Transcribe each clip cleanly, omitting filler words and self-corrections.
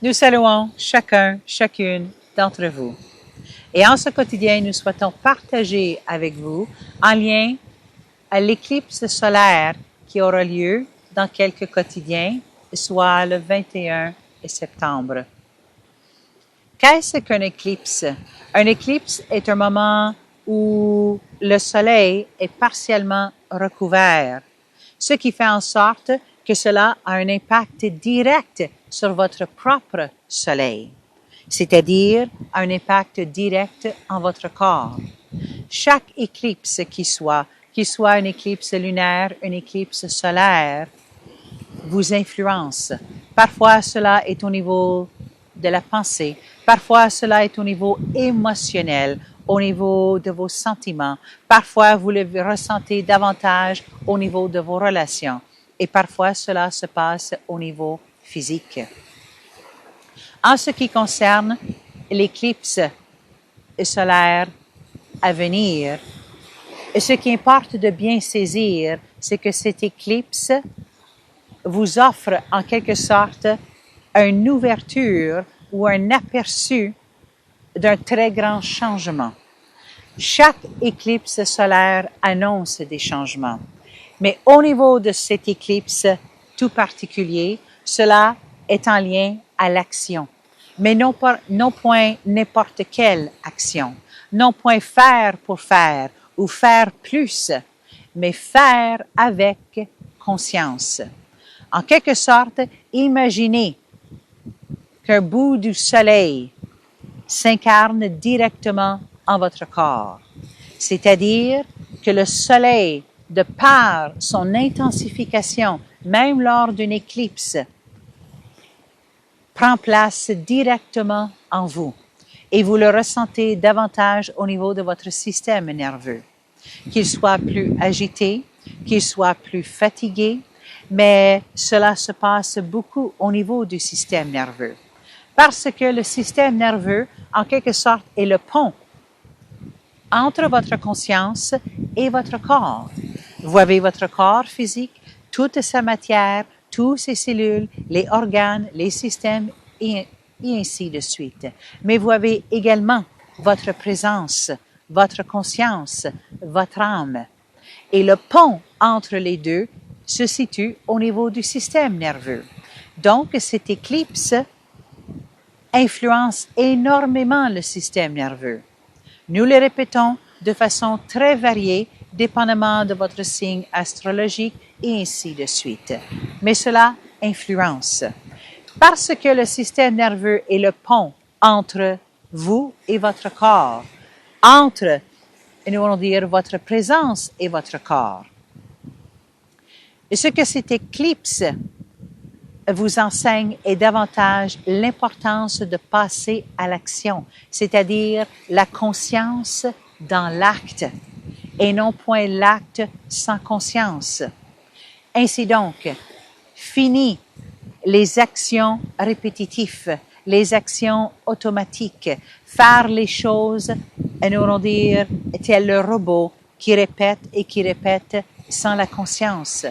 Nous saluons chacune d'entre vous. Et en ce quotidien, nous souhaitons partager avec vous en lien à l'éclipse solaire qui aura lieu dans quelques quotidiens, soit le 21 septembre. Qu'est-ce qu'un éclipse? Un éclipse est un moment où le soleil est partiellement recouvert, ce qui fait en sorte que cela a un impact direct sur votre propre soleil, c'est-à-dire un impact direct en votre corps. Chaque éclipse qu'il soit une éclipse lunaire, une éclipse solaire, vous influence. Parfois, cela est au niveau de la pensée. Parfois, cela est au niveau émotionnel, au niveau de vos sentiments. Parfois, vous le ressentez davantage au niveau de vos relations. Et parfois, cela se passe au niveau physique. En ce qui concerne l'éclipse solaire à venir, ce qui importe de bien saisir, c'est que cette éclipse vous offre en quelque sorte une ouverture ou un aperçu d'un très grand changement. Chaque éclipse solaire annonce des changements. Mais au niveau de cette éclipse tout particulier, cela est en lien à l'action. Mais non point n'importe quelle action. Non point faire pour faire ou faire plus, mais faire avec conscience. En quelque sorte, imaginez qu'un bout du soleil s'incarne directement en votre corps. C'est-à-dire que le soleil, de par son intensification, même lors d'une éclipse, prend place directement en vous et vous le ressentez davantage au niveau de votre système nerveux. Qu'il soit plus agité, qu'il soit plus fatigué, mais cela se passe beaucoup au niveau du système nerveux. Parce que le système nerveux, en quelque sorte, est le pont entre votre conscience et votre corps. Vous avez votre corps physique, toute sa matière, toutes ses cellules, les organes, les systèmes et ainsi de suite. Mais vous avez également votre présence, votre conscience, votre âme. Et le pont entre les deux se situe au niveau du système nerveux. Donc, cette éclipse influence énormément le système nerveux. Nous le répétons de façon très variée, dépendamment de votre signe astrologique et ainsi de suite. Mais cela influence. Parce que le système nerveux est le pont entre vous et votre corps, entre, nous allons dire, votre présence et votre corps. Et ce que cette éclipse vous enseigne est davantage l'importance de passer à l'action, c'est-à-dire la conscience dans l'acte et non point l'acte sans conscience. Ainsi donc, fini les actions répétitives, les actions automatiques, faire les choses, nous allons dire, tel le robot qui répète sans la conscience.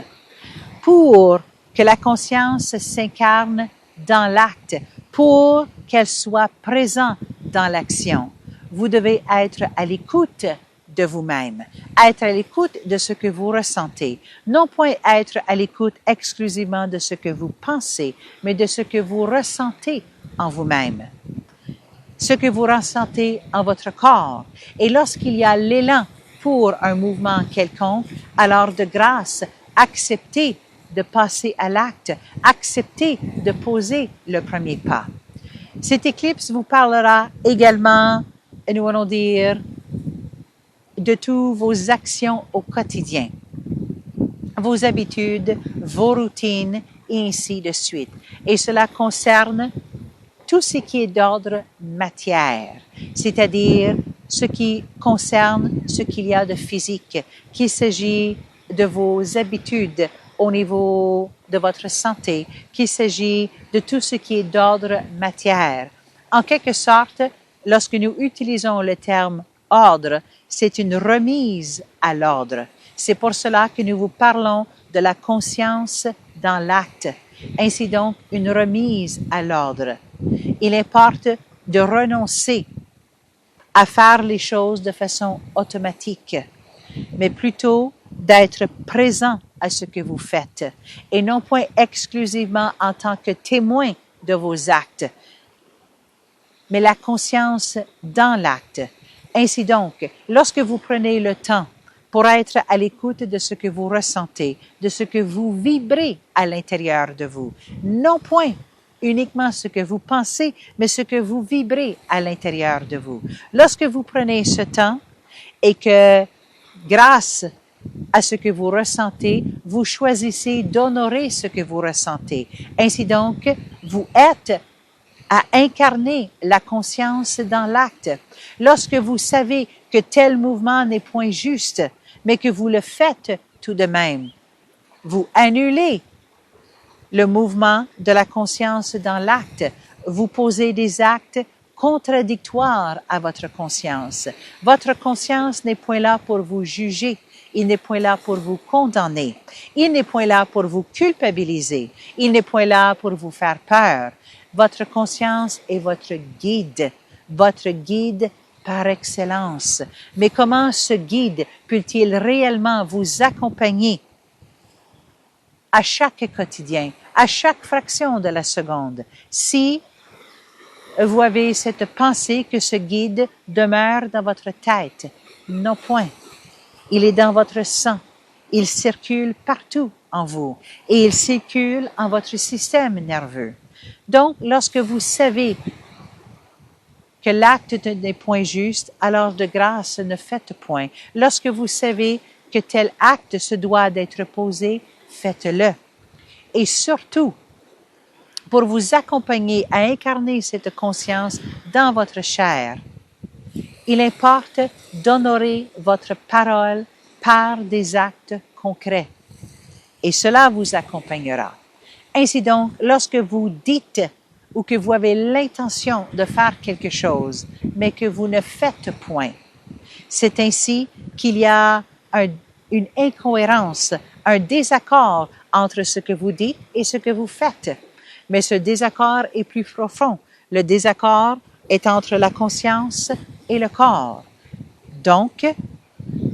Pour que la conscience s'incarne dans l'acte, pour qu'elle soit présente dans l'action, vous devez être à l'écoute de vous-même, être à l'écoute de ce que vous ressentez, non point être à l'écoute exclusivement de ce que vous pensez, mais de ce que vous ressentez en vous-même, ce que vous ressentez en votre corps. Et lorsqu'il y a l'élan pour un mouvement quelconque, alors de grâce, acceptez de passer à l'acte, acceptez de poser le premier pas. Cette éclipse vous parlera également, nous allons dire, de toutes vos actions au quotidien, vos habitudes, vos routines, et ainsi de suite. Et cela concerne tout ce qui est d'ordre matière, c'est-à-dire ce qui concerne ce qu'il y a de physique, qu'il s'agit de vos habitudes au niveau de votre santé, qu'il s'agit de tout ce qui est d'ordre matière. En quelque sorte, lorsque nous utilisons le terme ordre, c'est une remise à l'ordre. C'est pour cela que nous vous parlons de la conscience dans l'acte. Ainsi donc, une remise à l'ordre. Il importe de renoncer à faire les choses de façon automatique, mais plutôt d'être présent à ce que vous faites et non point exclusivement en tant que témoin de vos actes, mais la conscience dans l'acte. Ainsi donc, lorsque vous prenez le temps pour être à l'écoute de ce que vous ressentez, de ce que vous vibrez à l'intérieur de vous, non point uniquement ce que vous pensez, mais ce que vous vibrez à l'intérieur de vous. Lorsque vous prenez ce temps et que, grâce à ce que vous ressentez, vous choisissez d'honorer ce que vous ressentez. Ainsi donc, vous êtes à incarner la conscience dans l'acte. Lorsque vous savez que tel mouvement n'est point juste, mais que vous le faites tout de même, vous annulez le mouvement de la conscience dans l'acte. Vous posez des actes contradictoires à votre conscience. Votre conscience n'est point là pour vous juger. Il n'est point là pour vous condamner. Il n'est point là pour vous culpabiliser. Il n'est point là pour vous faire peur. Votre conscience est votre guide par excellence. Mais comment ce guide peut-il réellement vous accompagner à chaque quotidien, à chaque fraction de la seconde, si vous avez cette pensée que ce guide demeure dans votre tête? Non point. Il est dans votre sang. Il circule partout en vous et il circule en votre système nerveux. Donc, lorsque vous savez que l'acte n'est point juste, alors de grâce ne faites point. Lorsque vous savez que tel acte se doit d'être posé, faites-le. Et surtout, pour vous accompagner à incarner cette conscience dans votre chair, il importe d'honorer votre parole par des actes concrets. Et cela vous accompagnera. Ainsi donc, lorsque vous dites ou que vous avez l'intention de faire quelque chose, mais que vous ne faites point, c'est ainsi qu'il y a une incohérence, un désaccord entre ce que vous dites et ce que vous faites. Mais ce désaccord est plus profond. Le désaccord est entre la conscience et le corps. Donc,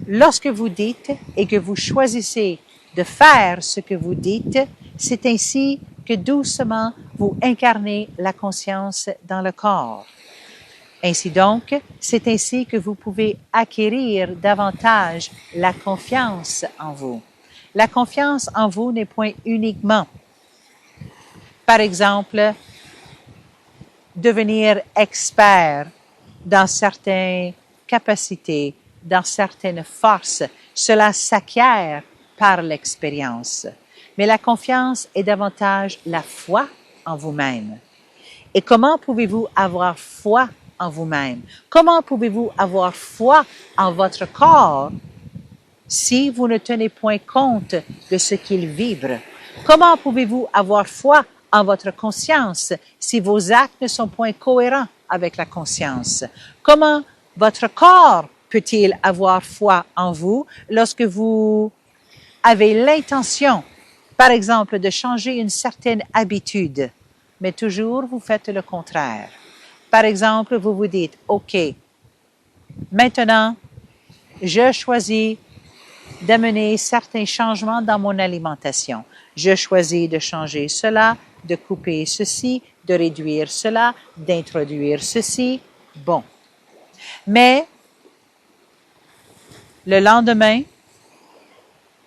lorsque vous dites et que vous choisissez de faire ce que vous dites, c'est ainsi que doucement vous incarnez la conscience dans le corps. Ainsi donc, c'est ainsi que vous pouvez acquérir davantage la confiance en vous. La confiance en vous n'est point uniquement, par exemple, devenir expert dans certaines capacités, dans certaines forces. Cela s'acquiert par l'expérience. Mais la confiance est davantage la foi en vous-même. Et comment pouvez-vous avoir foi en vous-même? Comment pouvez-vous avoir foi en votre corps si vous ne tenez point compte de ce qu'il vibre? Comment pouvez-vous avoir foi en votre conscience si vos actes ne sont point cohérents avec la conscience? Comment votre corps peut-il avoir foi en vous lorsque vous avez l'intention, par exemple, de changer une certaine habitude, mais toujours vous faites le contraire? Par exemple, vous vous dites, OK, maintenant, je choisis d'amener certains changements dans mon alimentation. Je choisis de changer cela, de couper ceci, de réduire cela, d'introduire ceci. Bon. Mais le lendemain,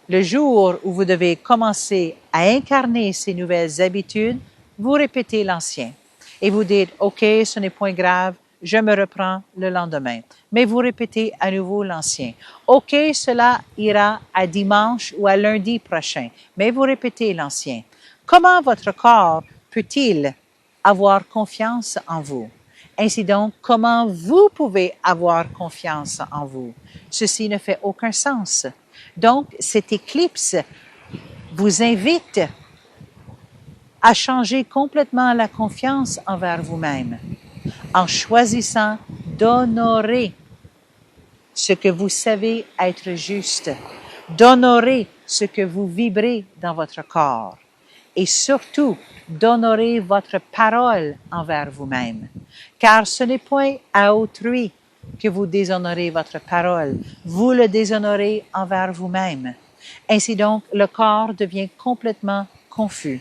le jour où vous devez commencer à incarner ces nouvelles habitudes, vous répétez l'ancien. Et vous dites, OK, ce n'est point grave, je me reprends le lendemain. Mais vous répétez à nouveau l'ancien. OK, cela ira à dimanche ou à lundi prochain. Mais vous répétez l'ancien. Comment votre corps peut-il avoir confiance en vous? Ainsi donc, comment vous pouvez avoir confiance en vous? Ceci ne fait aucun sens. Donc, cette éclipse vous invite à changer complètement la confiance envers vous-même en choisissant d'honorer ce que vous savez être juste, d'honorer ce que vous vibrez dans votre corps. et surtout d'honorer votre parole envers vous-même. Car ce n'est point à autrui que vous déshonorez votre parole, vous le déshonorez envers vous-même. Ainsi donc, le corps devient complètement confus.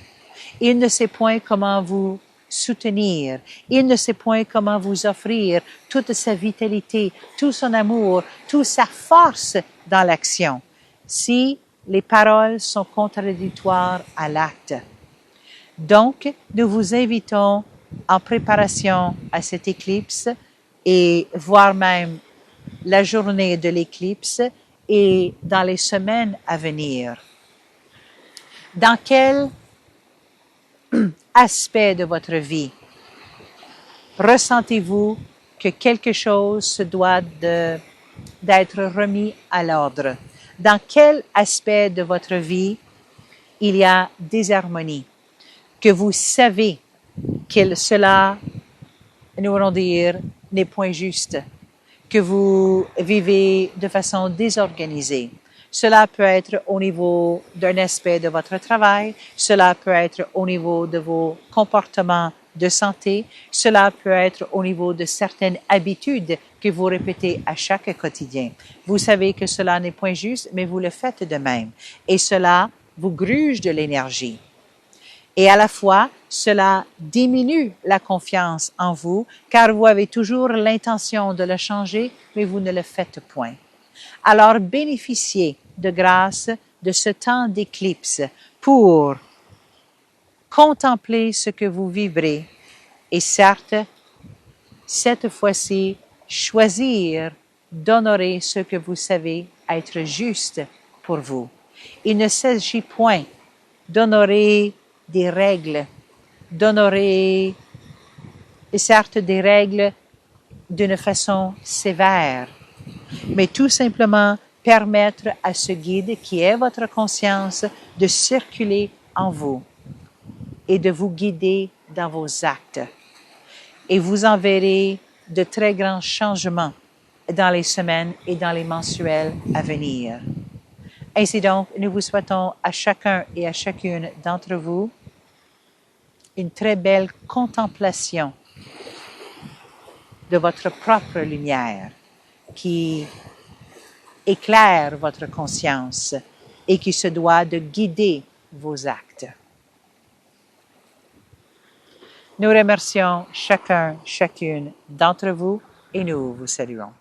Il ne sait point comment vous soutenir. Il ne sait point comment vous offrir toute sa vitalité, tout son amour, toute sa force dans l'action, si les paroles sont contradictoires à l'acte. Donc, nous vous invitons en préparation à cette éclipse et voire même la journée de l'éclipse et dans les semaines à venir. Dans quel aspect de votre vie ressentez-vous que quelque chose se doit d'être remis à l'ordre? Dans quel aspect de votre vie il y a désharmonie? Que vous savez que cela, nous allons dire, n'est point juste, que vous vivez de façon désorganisée. Cela peut être au niveau d'un aspect de votre travail, cela peut être au niveau de vos comportements de santé, cela peut être au niveau de certaines habitudes que vous répétez à chaque quotidien. Vous savez que cela n'est point juste, mais vous le faites de même. Et cela vous gruge de l'énergie. Et à la fois, cela diminue la confiance en vous, car vous avez toujours l'intention de le changer, mais vous ne le faites point. Alors, bénéficiez de grâce de ce temps d'éclipse pour contempler ce que vous vivrez et certes, cette fois-ci, choisir d'honorer ce que vous savez être juste pour vous. Il ne s'agit point d'honorer des règles, d'honorer, certes, des règles d'une façon sévère, mais tout simplement permettre à ce guide qui est votre conscience de circuler en vous et de vous guider dans vos actes. Et vous en verrez de très grands changements dans les semaines et dans les mensuels à venir. Ainsi donc, nous vous souhaitons à chacun et à chacune d'entre vous une très belle contemplation de votre propre lumière qui éclaire votre conscience et qui se doit de guider vos actes. Nous remercions chacun, chacune d'entre vous et nous vous saluons.